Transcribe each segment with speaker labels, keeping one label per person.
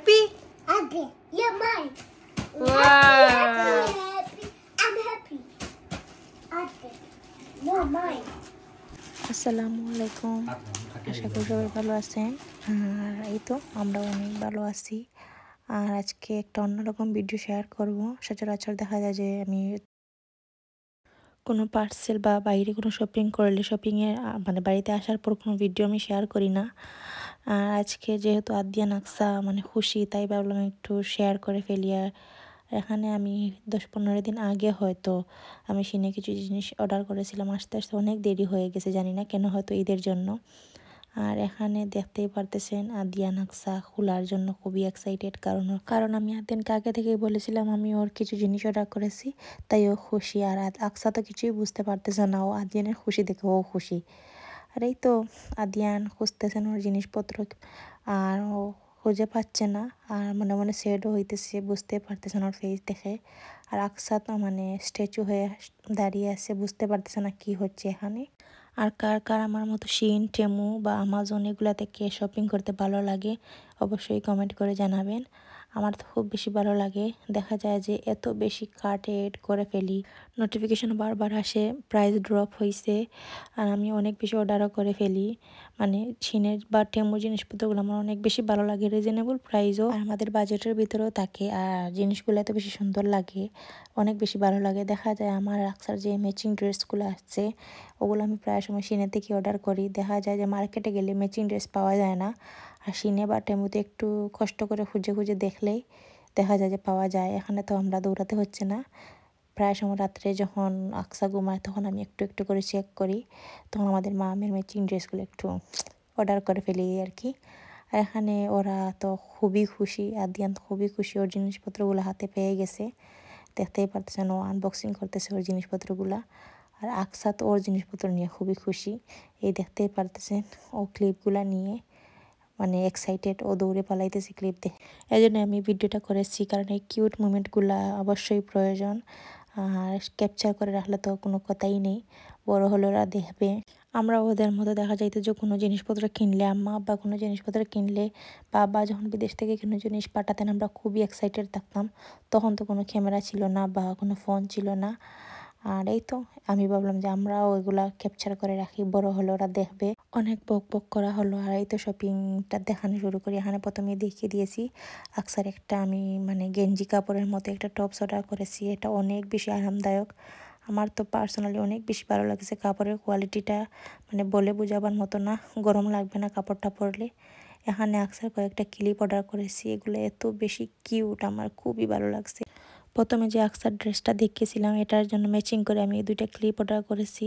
Speaker 1: happy?
Speaker 2: Happy. You're mine.
Speaker 1: Wow.
Speaker 2: Happy. I'm happy. Happy. You're mine.
Speaker 3: আসসালামু আলাইকুম। আশা করি সবাই ভালো আছেন। আর এই তো আমরা অনেক ভালো আছি। আর আজকে একটা অন্যরকম ভিডিও শেয়ার করব। সচরাচর দেখা যায় যে আমি কোনো পার্সেল বা বাইরে কোনো শপিং করলে শপিংয়ে মানে বাড়িতে আসার পর কোনো ভিডিও আমি শেয়ার করি না। আর আজকে যেহেতু আদিয়ান আকসা মানে খুশি, তাই ভাবলাম একটু শেয়ার করে ফেলি। আর এখানে আমি 10-15 দিন আগে হয়তো আমি সিনে কিছু জিনিস অর্ডার করেছিলাম, আসতে আসতে অনেক দেরি হয়ে গেছে, জানি না কেন, হয়তো ঈদের জন্য। আর এখানে দেখতেই পারতেছেন আদিয়ান আকসা খোলার জন্য খুবই এক্সাইটেড, কারণ আমি আদিয়ানকে আগে থেকেই বলেছিলাম আমি ওর কিছু জিনিস অর্ডার করেছি, তাই ও খুশি। আর আকসা তো কিছুই বুঝতে পারতেছে না, ও আদিয়ানের খুশি দেখে ও খুশি। আর এই তো আদিয়ান খুঁজতেছেন ওর জিনিসপত্র, আর ও খুঁজে পাচ্ছে না, আর মনে মনে স্যাডও হইতেছে, বুঝতে পারতেছে না ওর ফেস দেখে। আর আকসা তো মানে স্ট্যাচু হয়ে দাঁড়িয়ে আছে, বুঝতে পারতেছে না কি হচ্ছে এখানে। আর কার কার আমার মতো শিন, টেমু বা আমাজন এগুলা থেকে শপিং করতে ভালো লাগে অবশ্যই কমেন্ট করে জানাবেন। আমার তো খুব বেশি ভালো লাগে, দেখা যায় যে এত বেশি কার্ট এড করে ফেলি, নোটিফিকেশন বারবার আসে প্রাইস ড্রপ হয়েছে, আর আমি অনেক বেশি অর্ডারও করে ফেলি। মানে শিনের বা টেমুর জিনিসপত্রগুলো আমার অনেক বেশি ভালো লাগে, রিজনেবল প্রাইসও আর আমাদের বাজেটের ভিতরেও থাকে, আর জিনিসগুলো এত বেশি সুন্দর লাগে, অনেক বেশি ভালো লাগে। দেখা যায় আমার আকসার যে ম্যাচিং ড্রেসগুলো আছে ওগুলো আমি প্রায় সময় সিনে থেকে অর্ডার করি। দেখা যায় যে মার্কেটে গেলে ম্যাচিং ড্রেস পাওয়া যায় না, আর সিনে বা টেমুতে একটু কষ্ট করে খুঁজে খুঁজে দেখলেই দেখা যায় যে পাওয়া যায়। এখানে তো আমরা দৌড়াতে হচ্ছে না, প্রায় সময় রাত্রে যখন আকসা ঘুমায় তখন আমি একটু একটু করে চেক করি, তখন আমাদের মামের ম্যাচিং ড্রেসগুলো একটু অর্ডার করে ফেলি আর কি। আর এখানে ওরা তো খুবই খুশি, আদিয়ান তো খুবই খুশি, ওর জিনিসপত্রগুলো হাতে পেয়ে গেছে, দেখতেই পারতেছেন ও আনবক্সিং করতেছে ওর জিনিসপত্রগুলা। আর আকসা তো ওর জিনিসপত্র নিয়ে খুবই খুশি, এই দেখতেই পারতেছেন ও ক্লিপগুলা নিয়ে মানে এক্সাইটেড, ও দৌড়ে পালাইতেছে ক্লিপ দেখে। এই জন্য আমি ভিডিওটা করেছি, কারণ এই কিউট মুমেন্টগুলা অবশ্যই প্রয়োজন, আর ক্যাপচার করে রাখলে তো কোনো কথাই নেই, বড় হলে ওরা দেখবে। আমরা ওদের মতো দেখা যাইতো যে কোনো জিনিসপত্র কিনলে, আম্মা বা কোনো জিনিসপত্র কিনলে, বাবা যখন বিদেশ থেকে কোনো জিনিস পাঠাতেন আমরা খুবই এক্সাইটেড থাকতাম। তখন তো কোনো ক্যামেরা ছিল না বা কোনো ফোন ছিল না, আর এই তো আমি ভাবলাম যে আমরাও ওইগুলা ক্যাপচার করে রাখি, বড় হলে ওরা দেখবে। অনেক বক বক করা হলো, আর এই তো শপিংটা দেখানো শুরু করি। এখানে প্রথমে দেখিয়ে দিয়েছি আকসার একটা আমি মানে গেঞ্জি কাপড়ের মতো একটা টপস অর্ডার করেছি, এটা অনেক বেশি আরামদায়ক, আমার তো পার্সোনালি অনেক বেশি ভালো লাগছে। কাপড়ের কোয়ালিটিটা মানে বলে বোঝাবার মতো না, গরম লাগবে না কাপড়টা পরলে। এখানে আকসার কয়েকটা ক্লিপ অর্ডার করেছি, এগুলো এত বেশি কিউট, আমার খুবই ভালো লাগছে। প্রথমে যে আকসার ড্রেসটা দেখিয়েছিলাম এটার জন্য ম্যাচিং করে আমি এই দুইটা ক্লিপ অর্ডার করেছি,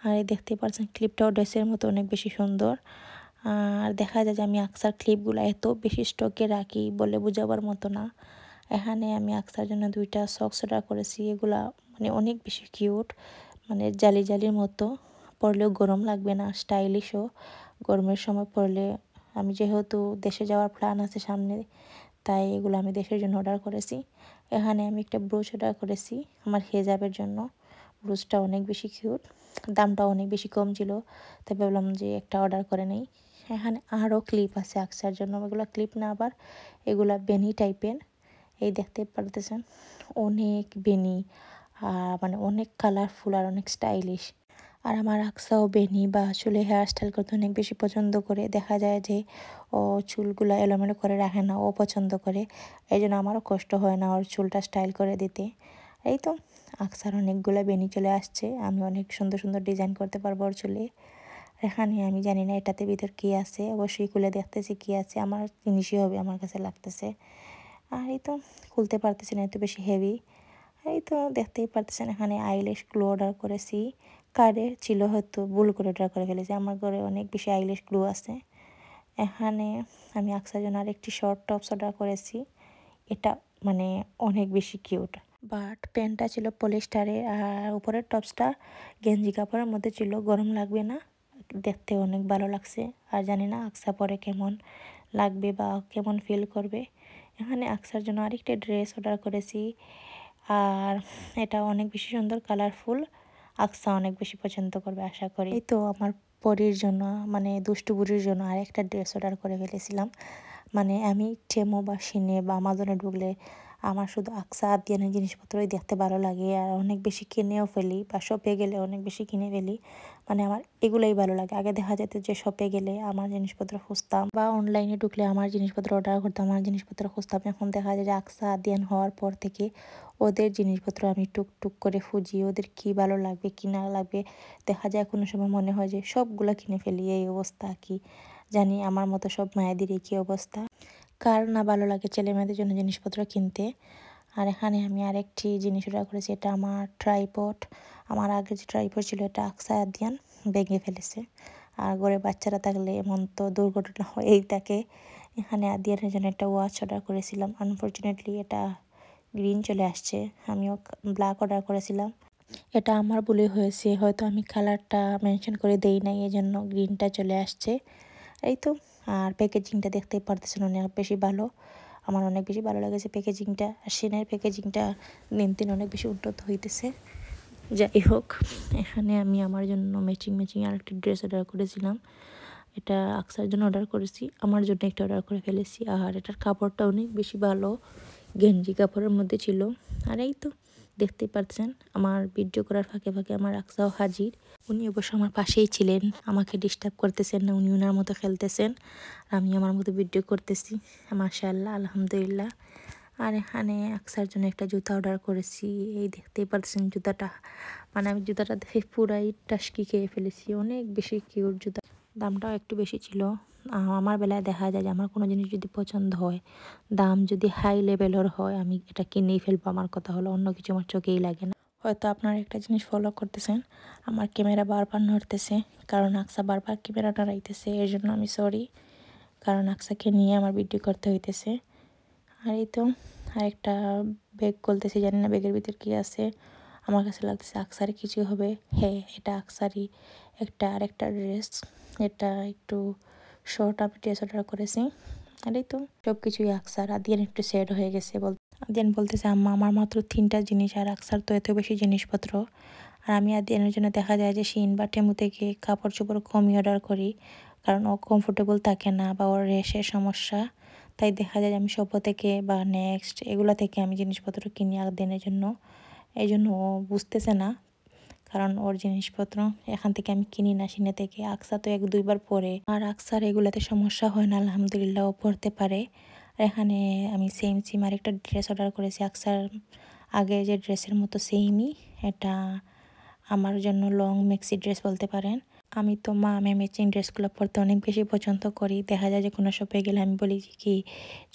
Speaker 3: আর এই দেখতে পাচ্ছেন ক্লিপটাও ড্রেসের মতো অনেক বেশি সুন্দর। আর দেখা যায় যে আমি আকসার ক্লিপগুলো এত বেশি স্টকে রাখি বলে বোঝাবার মতো না। এখানে আমি আকসার জন্য দুইটা সক্স অর্ডার করেছি, এগুলা মানে অনেক বেশি কিউট, মানে জালি জালির মতো, পরলেও গরম লাগবে না, স্টাইলিশও গরমের সময় পরলে। আমি যেহেতু দেশে যাওয়ার প্ল্যান আছে সামনে, তাই এগুলো আমি দেশের জন্য অর্ডার করেছি। এখানে আমি একটা ব্রুচ অর্ডার করেছি আমার হেজাবের জন্য, ব্রুচটা অনেক বেশি কিউট, দামটা অনেক বেশি কম ছিল, তাই ভাবলাম যে একটা অর্ডার করে নেই। এখানে আরও ক্লিপ আছে আকসার জন্য, এগুলো ক্লিপ না, আবার এগুলা বেনি টাইপের, এই দেখতে পারতেছেন অনেক বেনি, মানে অনেক কালারফুল আর অনেক স্টাইলিশ। আর আমার আকসাও বেনি বা চুলে হেয়ার স্টাইল করতে অনেক বেশি পছন্দ করে, দেখা যায় যে ও চুলগুলো এলোমেলো করে রাখে না, ও পছন্দ করে, এই জন্য আমারও কষ্ট হয় না ওর চুলটা স্টাইল করে দিতে। এই তো আকসার অনেকগুলো বেনি চলে আসছে, আমি অনেক সুন্দর সুন্দর ডিজাইন করতে পারবো ওর চুলে। এখানে আমি জানি না এটাতে ভিতর কী আছে, অবশ্যই খুলে দেখতেছি কী আছে, আমার জিনিসই হবে আমার কাছে লাগতেছে। আর এই তো খুলতে পারতেছি না, এত বেশি হেভি। এই তো দেখতেই পারতেছেন এখানে আইল্যাশ গ্লু অর্ডার করেছি, কার্ডে ছিল হয়তো ভুল করে অর্ডার করে ফেলেছি, আমার ঘরে অনেক বেশি আইল্যাশ গ্লু আছে। এখানে আমি আকসার জন্য আরেকটি শর্ট টপস অর্ডার করেছি, এটা মানে অনেক বেশি কিউট, বাট প্যান্টটা ছিল পলিস্টারের আর উপরের টপসটা গেঞ্জি কাপড়ের মধ্যে ছিল, গরম লাগবে না, দেখতে অনেক ভালো লাগছে। আর জানি না আকসা পরে কেমন লাগবে বা কেমন ফিল করবে। এখানে আকসার জন্য আরেকটা ড্রেস অর্ডার করেছি, আর এটা অনেক বেশি সুন্দর কালারফুল, আকসা অনেক বেশি পছন্দ করবে আশা করি। এই তো আমার পরীর জন্য মানে দুষ্টু বুড়ির জন্য আরেকটা ড্রেস অর্ডার করে ফেলেছিলাম। মানে আমি টেমো বা সিনে বা আমাজনে ঢুকলে আমার শুধু আকসা আদিয়ানের জিনিসপত্রই দেখতে ভালো লাগে, আর অনেক বেশি কিনেও ফেলি বা শপে গেলে অনেক বেশি কিনে ফেলি। মানে আমার এগুলোই ভালো লাগে। আগে দেখা যেত যে শপে গেলে আমার জিনিসপত্র খুঁজতাম বা অনলাইনে ঢুকলে আমার জিনিসপত্র অর্ডার করতাম, আমার জিনিসপত্র খুঁজতাম। এখন দেখা যায় যে আকসা আদিয়ান হওয়ার পর থেকে ওদের জিনিসপত্র আমি টুকটুক করে খুঁজি, ওদের কি ভালো লাগবে কি না লাগবে। দেখা যায় কোনো সময় মনে হয় যে সবগুলো কিনে ফেলি। এই অবস্থা কি জানি, আমার মতো সব মায়েদের একই অবস্থা। কার না ভালো লাগে ছেলে মেয়েদের জন্য জিনিসপত্র কিনতে। আর এখানে আমি আরেকটি জিনিস অর্ডার করেছি, এটা আমার ট্রাইপড। আমার আগে যে ট্রাইপড ছিল এটা আকসা আদিয়ান ভেঙে ফেলেছে। আর ঘরে বাচ্চারা থাকলে এমন তো দুর্ঘটনা হয়েই থাকে। এখানে আদিয়ানের জন্য একটা ওয়াচ অর্ডার করেছিলাম, আনফর্চুনেটলি এটা গ্রিন চলে আসছে। আমিও ব্ল্যাক অর্ডার করেছিলাম, এটা আমার ভুলে হয়েছে, হয়তো আমি কালারটা মেনশন করে দেই নাই, এই জন্য গ্রিনটা চলে আসছে। এই তো। আর প্যাকেজিংটা দেখতেই পারতেছেন অনেক বেশি ভালো, আমার অনেক বেশি ভালো লেগেছে প্যাকেজিংটা। আর সেনের প্যাকেজিংটা দিন দিন অনেক বেশি উন্নত হইতেছে। যাই হোক, এখানে আমি আমার জন্য ম্যাচিং আরেকটি ড্রেস অর্ডার করেছিলাম। এটা আকসার জন্য অর্ডার করেছি, আমার জন্য একটা অর্ডার করে ফেলেছি। আর এটার কাপড়টা অনেক বেশি ভালো, গেঞ্জি কাপড়ের মধ্যে ছিল। আর এই তো দেখতেই পাচ্ছেন, আমার ভিডিও করার ফাঁকে ফাঁকে আমার আকসাও হাজির। উনি অবশ্য আমার পাশেই ছিলেন, আমাকে ডিস্টার্ব করতেছেন না, উনি ওনার মতো খেলতেছেন, আমি আমার মতো ভিডিও করতেছি। মাশাআল্লাহ, আলহামদুলিল্লাহ। আর এখানে আকসার জন্য একটা জুতা অর্ডার করেছি, এই দেখতেই পাচ্ছেন জুতাটা। মানে আমি জুতাটা দেখে পুরাই টাসকি খেয়ে ফেলেছি, অনেক বেশি কিউট জুতা। দামটাও একটু বেশি ছিল। আমার বেলায় দেখা যায় যে আমার কোনো জিনিস যদি পছন্দ হয়, দাম যদি হাই লেভেলের হয়, আমি এটা কিনেই ফেলবো। আমার কথা হলো অন্য কিছু আমার চোখেই লাগে না। হয়তো আপনারা একটা জিনিস ফলো করতেছেন, আমার ক্যামেরা বারবার নড়তেছে কারণ আকসা বারবার ক্যামেরা নড়াইতেছে, এর জন্য আমি সরি। কারণ আকসাকে নিয়ে আমার ভিডিও করতে হইতেছে। আর এই তো আরেকটা ব্যাগ খুলতেছি, জানি না ব্যাগের ভিতর কি আছে। আমার কাছে লাগতেছে আকসারি কিছু হবে। হ্যাঁ, এটা আকসারি আরেকটা ড্রেস। এটা একটু শর্ট আমি ড্রেস অর্ডার করেছি। আর এই তো সব কিছুই আকসার। আদিয়ান একটু স্যাড হয়ে গেছে, আদিয়ান বলতেছে আম্মা আমার মাত্র 3টা জিনিস, আর আকসার তো এত বেশি জিনিসপত্র। আর আমি আদিয়ানের জন্য দেখা যায় যে শিন বা টেমু থেকে কাপড় চোপড় কমই অর্ডার করি, কারণ ও কমফোর্টেবল থাকে না বা ওর রেশের সমস্যা। তাই দেখা যায় আমি শপ থেকে বা নেক্সট এগুলো থেকে আমি জিনিসপত্র কিনি আদিয়ানের জন্য। এই জন্য ও বুঝতেছে না, কারণ ওর জিনিসপত্র এখান থেকে আমি কিনি না, সিনে থেকে। আকসা তো 1-2বার পরে, আর আকসার এগুলাতে সমস্যা হয় না, আলহামদুলিল্লাহ ও পড়তে পারে। আর এখানে আমি সেম আরেকটা ড্রেস অর্ডার করেছি আকসার আগে যে ড্রেসের মতো সেমই। এটা আমার জন্য লং মেক্সি ড্রেস বলতে পারেন। আমি তো মা আমি ম্যাচিং ড্রেসগুলো পরতে অনেক বেশি পছন্দ করি। দেখা যায় যে কোনো শপে গেলে আমি বলি যে কি,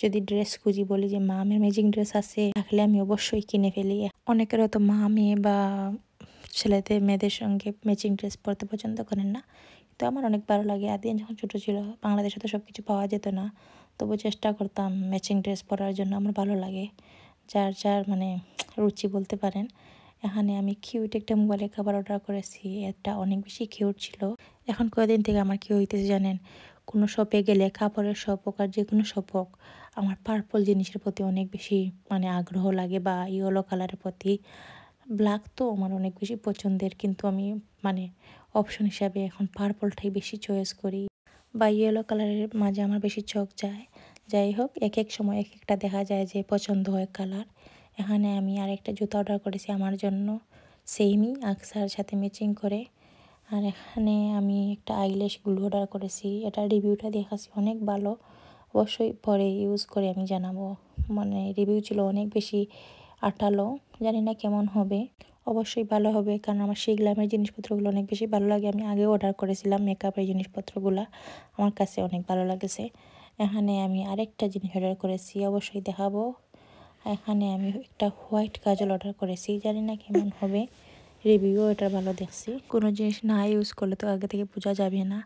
Speaker 3: যদি ড্রেস খুঁজি বলি যে মা আমার ম্যাচিং ড্রেস আছে, থাকলে আমি অবশ্যই কিনে ফেলি। অনেকেরও তো মা মেয়ে বা ছেলেদের মেয়েদের সঙ্গে ম্যাচিং ড্রেস পরতে পছন্দ করেন না, তো আমার অনেক ভালো লাগে। আদিয়ান যখন ছোটো ছিল, বাংলাদেশে তো সব কিছু পাওয়া যেত না, তবু চেষ্টা করতাম ম্যাচিং ড্রেস পরার জন্য। আমার ভালো লাগে, যার যার মানে রুচি বলতে পারেন। এখানে আমি কিউট একটা মোবাইলের কভার অর্ডার করেছি, এটা অনেক বেশি কিউট ছিল। এখন কয়েকদিন থেকে আমার কি হইতেছে জানেন, কোনো শপে গেলে, কাপড়ের শপ হোক আর যে কোনো শপ হোক, আমার পার্পল জিনিসের প্রতি অনেক বেশি মানে আগ্রহ লাগে, বা ইয়েলো কালারের প্রতি। ব্ল্যাক তো আমার অনেক বেশি পছন্দের, কিন্তু আমি মানে অপশন হিসাবে এখন পার্পলটাই বেশি চয়েস করি, বা ইয়েলো কালারের মাঝে আমার বেশি চোখ যায়। যাই হোক, এক এক সময় এক একটা দেখা যায় যে পছন্দ হয় কালার। এখানে আমি আরেকটা জুতা অর্ডার করেছি আমার জন্য, সেমই আকসার সাথে ম্যাচিং করে। আর এখানে আমি একটা আইল্যাশ গ্লু অর্ডার করেছি, এটা রিভিউটা দেখাচ্ছি অনেক ভালো, অবশ্যই পরে ইউজ করে আমি জানাবো। মানে রিভিউ ছিল অনেক বেশি আঠালো, জানি না কেমন হবে, অবশ্যই ভালো হবে, কারণ আমার সেই গ্ল্যামের জিনিসপত্রগুলো অনেক বেশি ভালো লাগে। আমি আগেও অর্ডার করেছিলাম মেকআপের জিনিসপত্রগুলো, আমার কাছে অনেক ভালো লাগেছে। এখানে আমি আরেকটা জিনিস অর্ডার করেছি, অবশ্যই দেখাবো। এখানে আমি একটা হোয়াইট কাজল অর্ডার করেছি, জানি না কেমন হবে, রিভিউ এটা ভালো দেখছি। কোনো জিনিস না ইউজ করলে তো আগে থেকে বোঝা যাবে না,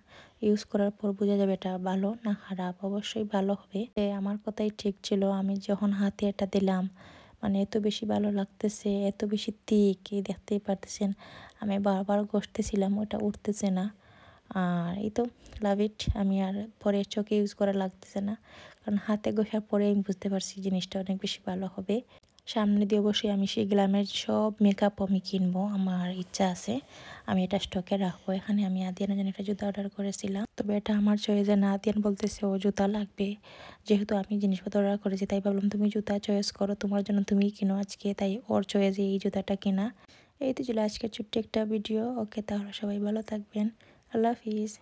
Speaker 3: ইউজ করার পর বোঝা যাবে এটা ভালো না খারাপ, অবশ্যই ভালো হবে। আমার কথাই ঠিক ছিল, আমি যখন হাতে এটা দিলাম মানে এত বেশি ভালো লাগতেছে, এত বেশি thick, দেখতেই পারতেছেন। আমি বারবার ঘষতেছিলাম, ওটা উঠতেছে না। আর এই তো লাভ ইট, আমি আর পরে চোখে ইউজ করা লাগতেছে না, কারণ হাতে ঘষার পরে আমি বুঝতে পারছি জিনিসটা অনেক বেশি ভালো হবে। সামনে দিয়ে অবশ্যই আমি সেই গ্ল্যামের সব মেকআপ আমি কিনবো, আমার ইচ্ছা আছে, আমি এটা স্টকে রাখবো। এখানে আমি আদিয়ানের জন্য একটা জুতা অর্ডার করেছিলাম, তবে এটা আমার চয়েসে না। আদিয়ান বলতেছে ও জুতা লাগবে, যেহেতু আমি জিনিসপত্র অর্ডার করেছি তাই ভাবলাম তুমি জুতা চয়েস করো, তোমার জন্য তুমিই কিনো আজকে, তাই ওর চয়েসে এই জুতাটা কিনা। এই তো ছিল আজকের ছোট্ট একটা ভিডিও। ওকে, তাহলে সবাই ভালো থাকবেন, আল্লাহ হাফিজ।